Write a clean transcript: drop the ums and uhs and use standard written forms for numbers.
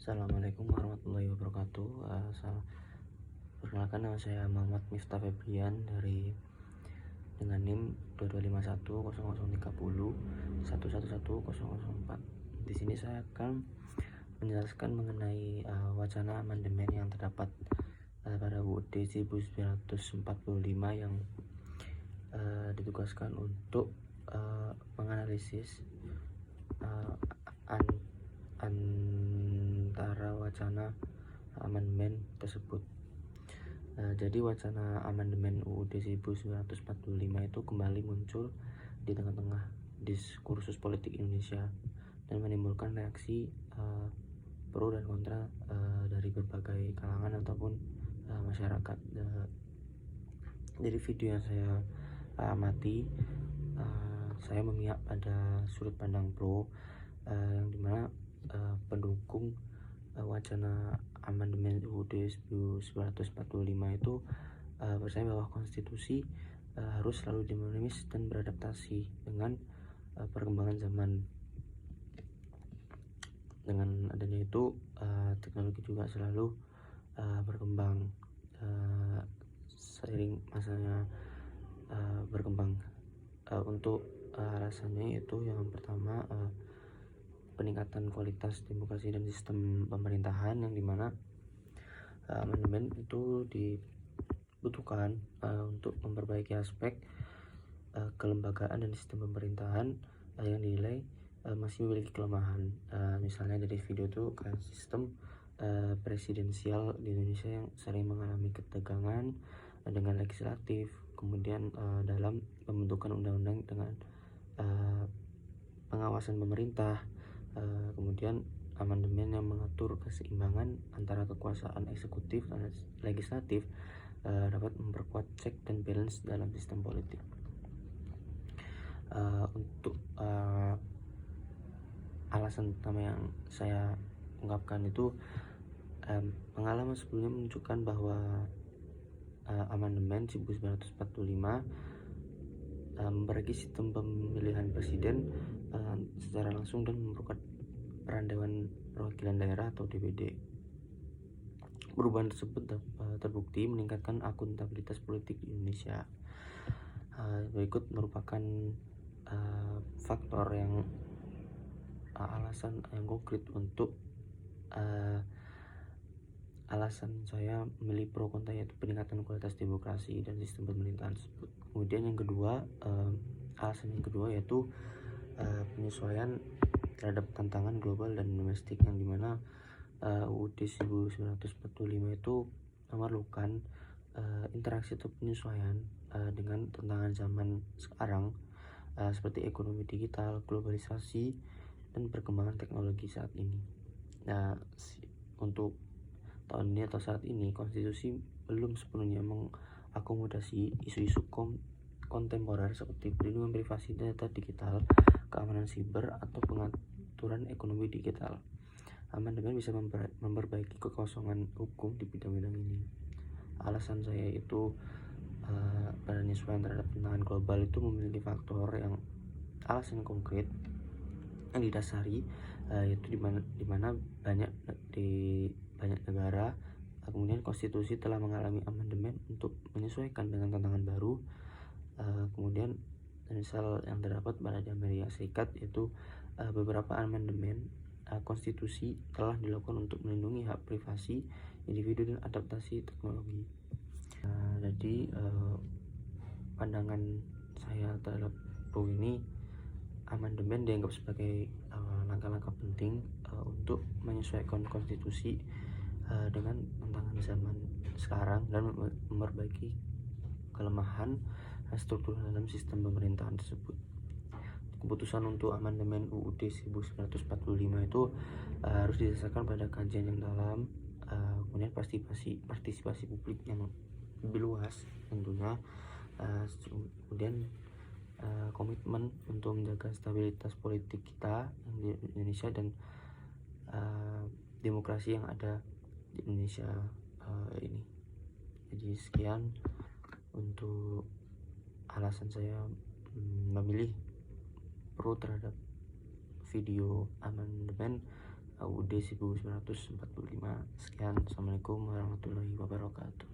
Assalamualaikum warahmatullahi wabarakatuh. Perkenalkan, nama saya Muhammad Miftah Febrian dengan NIM 22510030111004. Di sini saya akan menjelaskan mengenai wacana amandemen yang terdapat pada UUD 1945 yang ditugaskan untuk menganalisis antara wacana amandemen tersebut. Jadi wacana amandemen UUD 1945 itu kembali muncul di tengah-tengah diskursus politik Indonesia dan menimbulkan reaksi pro dan kontra dari berbagai kalangan ataupun masyarakat. Dari video yang saya amati, saya memihak pada sudut pandang pro, yang dimana pendukung wacana amandemen UUD 1945 itu percaya bahwa konstitusi harus selalu dinamis dan beradaptasi dengan perkembangan zaman. Dengan adanya itu teknologi juga selalu berkembang seiring masanya berkembang. Untuk alasannya itu yang pertama, peningkatan kualitas demokrasi dan sistem pemerintahan, yang dimana amandemen itu dibutuhkan untuk memperbaiki aspek kelembagaan dan sistem pemerintahan yang dinilai masih memiliki kelemahan. Misalnya dari video itu kayak sistem presidensial di Indonesia yang sering mengalami ketegangan dengan legislatif, kemudian dalam pembentukan undang-undang dengan pengawasan pemerintah. Kemudian amandemen yang mengatur keseimbangan antara kekuasaan eksekutif dan legislatif dapat memperkuat check dan balance dalam sistem politik. Untuk alasan pertama yang saya ungkapkan itu, pengalaman sebelumnya menunjukkan bahwa amandemen 1945 memperbaiki sistem pemilihan presiden secara langsung dan memperkuat peran Dewan Perwakilan Daerah atau DPD. Perubahan tersebut terbukti meningkatkan akuntabilitas politik di Indonesia. Berikut merupakan faktor yang alasan yang konkret untuk alasan saya memilih pro kontra, yaitu peningkatan kualitas demokrasi dan sistem pemerintahan tersebut. Kemudian yang kedua, alasan yang kedua yaitu penyesuaian terhadap tantangan global dan domestik, yang dimana UUD 1945 itu memerlukan interaksi atau penyesuaian dengan tantangan zaman sekarang, seperti ekonomi digital, globalisasi, dan perkembangan teknologi saat ini. Nah, untuk tahun ini atau saat ini, konstitusi belum sepenuhnya mengakomodasi isu-isu kontemporer seperti perlindungan privasi data digital, keamanan siber, atau pengaturan ekonomi digital. Amandemen bisa memperbaiki kekosongan hukum di bidang-bidang ini. Alasan saya itu penyesuaian terhadap tantangan global itu memiliki faktor yang alasan konkret yang didasari, yaitu dimana banyak negara, kemudian konstitusi telah mengalami amandemen untuk menyesuaikan dengan tantangan baru. Kemudian misal yang terdapat pada Amerika Serikat, yaitu beberapa amandemen konstitusi telah dilakukan untuk melindungi hak privasi individu dan adaptasi teknologi. Jadi pandangan saya terhadap pro ini, amandemen dianggap sebagai langkah-langkah penting untuk menyesuaikan konstitusi dengan tantangan zaman sekarang dan memperbaiki kelemahan struktur dalam sistem pemerintahan tersebut. Keputusan untuk amandemen UUD 1945 itu harus didasarkan pada kajian yang dalam, kemudian partisipasi publik yang lebih luas tentunya, kemudian komitmen untuk menjaga stabilitas politik kita di Indonesia dan demokrasi yang ada di Indonesia ini. Jadi sekian untuk alasan saya memilih pro terhadap video amandemen UUD 1945. Sekian, assalamualaikum warahmatullahi wabarakatuh.